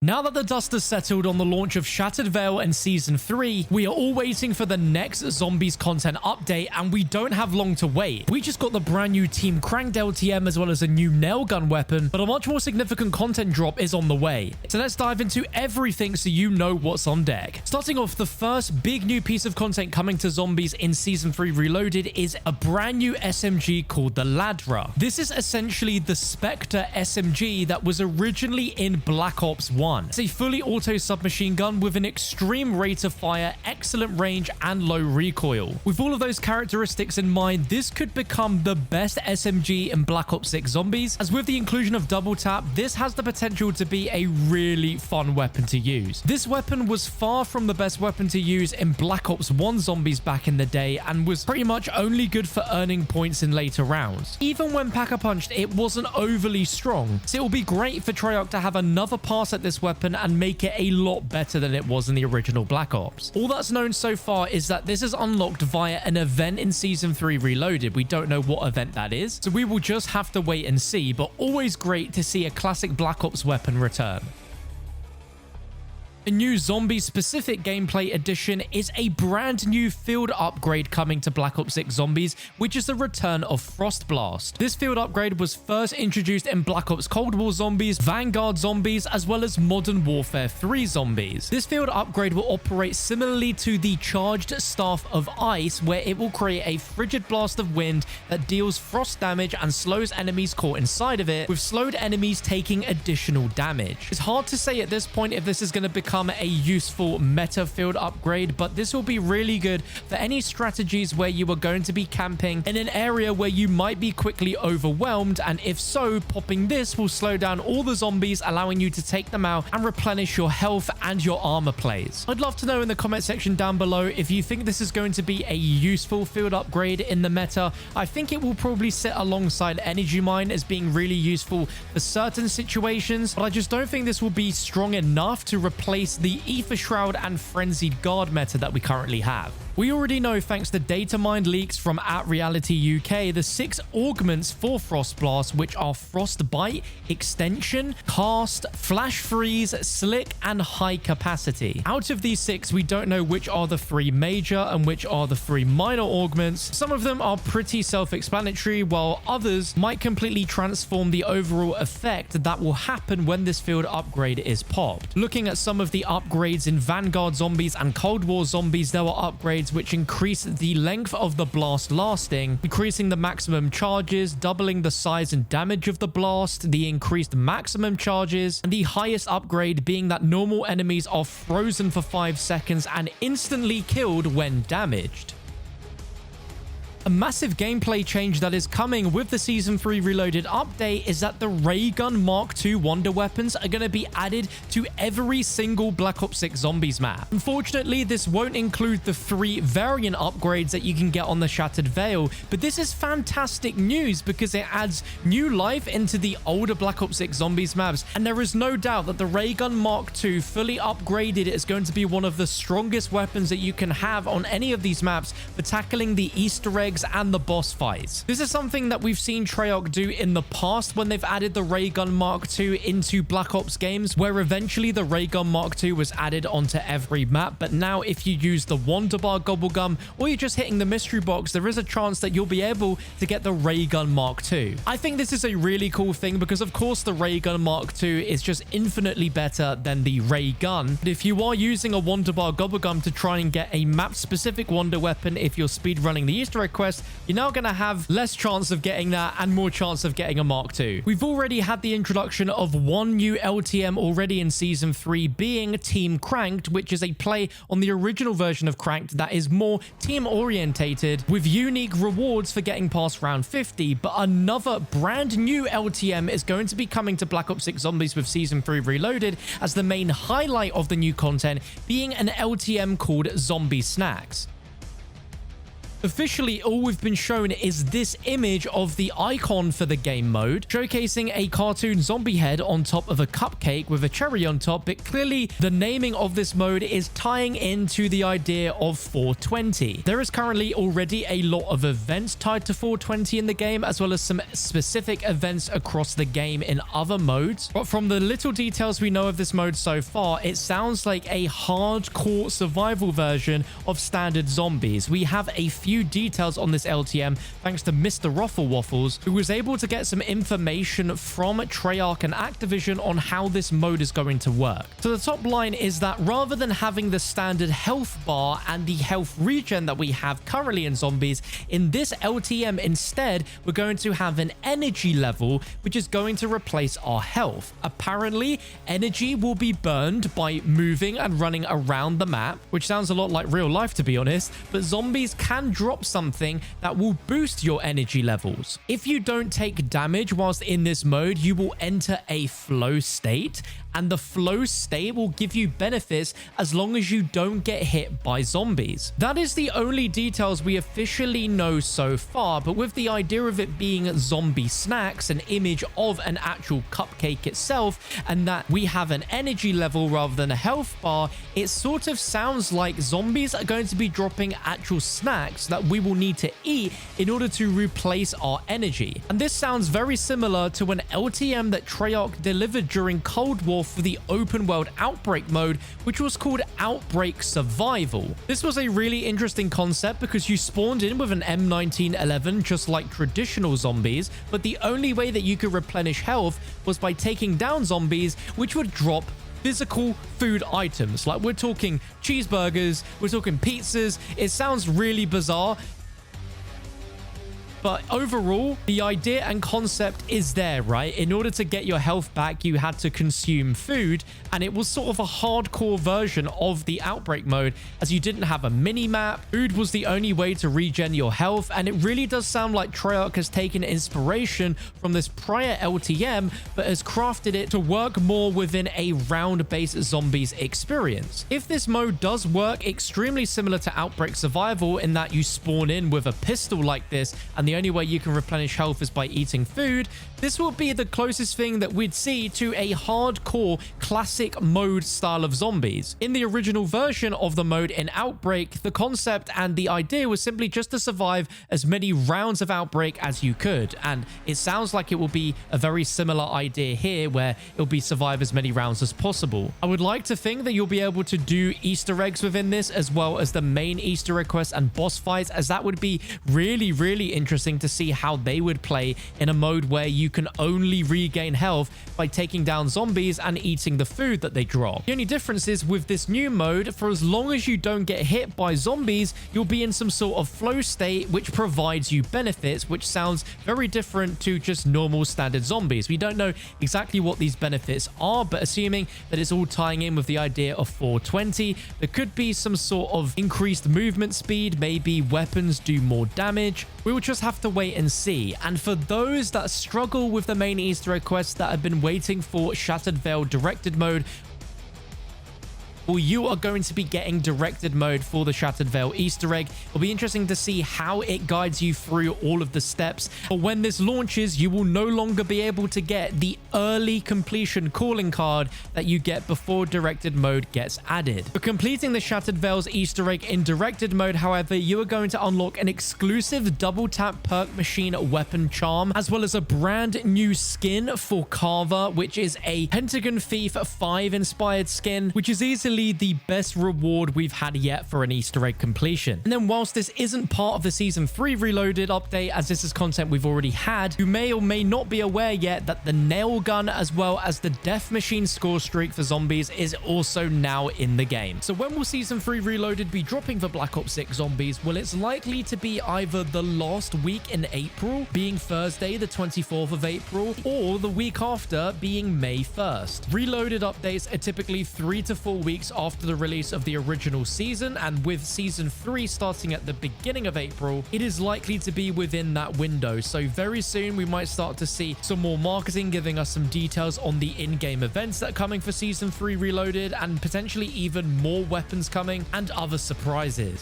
Now that the dust has settled on the launch of Shattered Veil and Season 3, we are all waiting for the next Zombies content update, and we don't have long to wait. We just got the brand new Team Cranked LTM as well as a new nail gun weapon, but a much more significant content drop is on the way. So let's dive into everything so you know what's on deck. Starting off, the first big new piece of content coming to Zombies in Season 3 Reloaded is a brand new SMG called the Ladra. This is essentially the Spectre SMG that was originally in Black Ops 1. It's a fully auto submachine gun with an extreme rate of fire, excellent range, and low recoil. With all of those characteristics in mind, this could become the best SMG in Black Ops 6 Zombies, as with the inclusion of double tap, this has the potential to be a really fun weapon to use. This weapon was far from the best weapon to use in Black Ops 1 Zombies back in the day, and was pretty much only good for earning points in later rounds. Even when pack-a-punched, it wasn't overly strong, so it will be great for Treyarch to have another pass at this weapon and make it a lot better than it was in the original Black Ops. All that's known so far is that this is unlocked via an event in Season 3 Reloaded. We don't know what event that is, so we will just have to wait and see, but always great to see a classic Black Ops weapon return. A new zombie-specific gameplay addition is a brand new field upgrade coming to Black Ops 6 Zombies, which is the return of Frost Blast. This field upgrade was first introduced in Black Ops Cold War Zombies, Vanguard Zombies, as well as Modern Warfare 3 Zombies. This field upgrade will operate similarly to the Charged Staff of Ice, where it will create a frigid blast of wind that deals frost damage and slows enemies caught inside of it, with slowed enemies taking additional damage. It's hard to say at this point if this is going to become a useful meta field upgrade, but this will be really good for any strategies where you are going to be camping in an area where you might be quickly overwhelmed, and if so, popping this will slow down all the zombies, allowing you to take them out and replenish your health and your armor plays. I'd love to know in the comment section down below if you think this is going to be a useful field upgrade in the meta. I think it will probably sit alongside Energy Mine as being really useful for certain situations, but I just don't think this will be strong enough to replace the Ether Shroud and Frenzied Guard meta that we currently have. We already know, thanks to data mined leaks from @Reality UK, the 6 augments for Frost Blast, which are Frostbite, Extension, Cast, Flash Freeze, Slick, and High Capacity. Out of these 6, we don't know which are the 3 major and which are the 3 minor augments. Some of them are pretty self-explanatory, while others might completely transform the overall effect that will happen when this field upgrade is popped. Looking at some of the upgrades in Vanguard Zombies and Cold War Zombies, there were upgrades which increase the length of the blast lasting, increasing the maximum charges, doubling the size and damage of the blast, the increased maximum charges, and the highest upgrade being that normal enemies are frozen for 5 seconds and instantly killed when damaged. A massive gameplay change that is coming with the Season 3 Reloaded update is that the Ray Gun Mark II Wonder Weapons are going to be added to every single Black Ops 6 Zombies map. Unfortunately, this won't include the 3 variant upgrades that you can get on the Shattered Veil, but this is fantastic news because it adds new life into the older Black Ops 6 Zombies maps, and there is no doubt that the Ray Gun Mark II fully upgraded is going to be one of the strongest weapons that you can have on any of these maps for tackling the Easter eggs and the boss fights. This is something that we've seen Treyarch do in the past when they've added the Ray Gun Mark II into Black Ops games, where eventually the Ray Gun Mark II was added onto every map. But now if you use the Wonder Bar Gobblegum or you're just hitting the mystery box, there is a chance that you'll be able to get the Ray Gun Mark II. I think this is a really cool thing because of course the Ray Gun Mark II is just infinitely better than the Ray Gun. But if you are using a Wonder Bar Gobblegum to try and get a map specific wonder weapon, if you're speedrunning the Easter egg quest, you're now going to have less chance of getting that and more chance of getting a Mark II. We've already had the introduction of one new LTM already in Season 3, being Team Cranked, which is a play on the original version of Cranked that is more team orientated with unique rewards for getting past round 50. But another brand new LTM is going to be coming to Black Ops 6 Zombies with Season 3 Reloaded, as the main highlight of the new content being an LTM called Zombie Snacks. Officially, all we've been shown is this image of the icon for the game mode, showcasing a cartoon zombie head on top of a cupcake with a cherry on top, but clearly the naming of this mode is tying into the idea of 420. There is currently already a lot of events tied to 420 in the game, as well as some specific events across the game in other modes. But from the little details we know of this mode so far, it sounds like a hardcore survival version of standard zombies. We have a few details on this LTM thanks to Mr. Ruffle Waffles, who was able to get some information from Treyarch and Activision on how this mode is going to work. So the top line is that rather than having the standard health bar and the health regen that we have currently in zombies, in this LTM instead, we're going to have an energy level, which is going to replace our health. Apparently, energy will be burned by moving and running around the map, which sounds a lot like real life, to be honest, but zombies can drop something that will boost your energy levels. If you don't take damage whilst in this mode, you will enter a flow state, and the flow state will give you benefits as long as you don't get hit by zombies. That is the only details we officially know so far, but with the idea of it being zombie snacks, an image of an actual cupcake itself, and that we have an energy level rather than a health bar, it sort of sounds like zombies are going to be dropping actual snacks that we will need to eat in order to replace our energy. And this sounds very similar to an LTM that Treyarch delivered during Cold War for the open world Outbreak mode, which was called Outbreak Survival. This was a really interesting concept because you spawned in with an M1911 just like traditional zombies, but the only way that you could replenish health was by taking down zombies, which would drop physical food items. Like, we're talking cheeseburgers, we're talking pizzas. It sounds really bizarre, but overall, the idea and concept is there, right? In order to get your health back, you had to consume food, and it was sort of a hardcore version of the Outbreak mode, as you didn't have a mini-map. Food was the only way to regen your health, and it really does sound like Treyarch has taken inspiration from this prior LTM, but has crafted it to work more within a round-based zombies experience. If this mode does work extremely similar to Outbreak Survival in that you spawn in with a pistol like this, and the only way you can replenish health is by eating food, this will be the closest thing that we'd see to a hardcore classic mode style of zombies. In the original version of the mode in Outbreak, the concept and the idea was simply just to survive as many rounds of Outbreak as you could, and it sounds like it will be a very similar idea here, where it'll be survive as many rounds as possible. I would like to think that you'll be able to do Easter eggs within this, as well as the main Easter egg quests and boss fights, as that would be really interesting to see how they would play in a mode where you can only regain health by taking down zombies and eating the food that they drop. The only difference is with this new mode, for as long as you don't get hit by zombies, you'll be in some sort of flow state which provides you benefits, which sounds very different to just normal standard zombies. We don't know exactly what these benefits are, but assuming that it's all tying in with the idea of 420, there could be some sort of increased movement speed, maybe weapons do more damage. We will just have to wait and see. And for those that struggle with the main Easter egg quests that have been waiting for Shattered Veil directed mode, well, you are going to be getting directed mode for the Shattered Veil Easter egg. It'll be interesting to see how it guides you through all of the steps. But when this launches, you will no longer be able to get the early completion calling card that you get before directed mode gets added. For completing the Shattered Veil's Easter egg in directed mode, however, you are going to unlock an exclusive double tap perk machine weapon charm, as well as a brand new skin for Carver, which is a Pentagon Thief 5 inspired skin, which is easily the best reward we've had yet for an Easter egg completion. And then whilst this isn't part of the Season 3 Reloaded update, as this is content we've already had, you may or may not be aware yet that the nail gun as well as the death machine score streak for zombies is also now in the game. So when will Season 3 Reloaded be dropping for Black Ops 6 Zombies? Well, it's likely to be either the last week in April, being Thursday the 24th of April, or the week after, being May 1st. Reloaded updates are typically 3 to 4 weeks after the release of the original season, and with Season 3 starting at the beginning of April, it is likely to be within that window. So very soon we might start to see some more marketing giving us some details on the in-game events that are coming for Season 3 Reloaded, and potentially even more weapons coming and other surprises.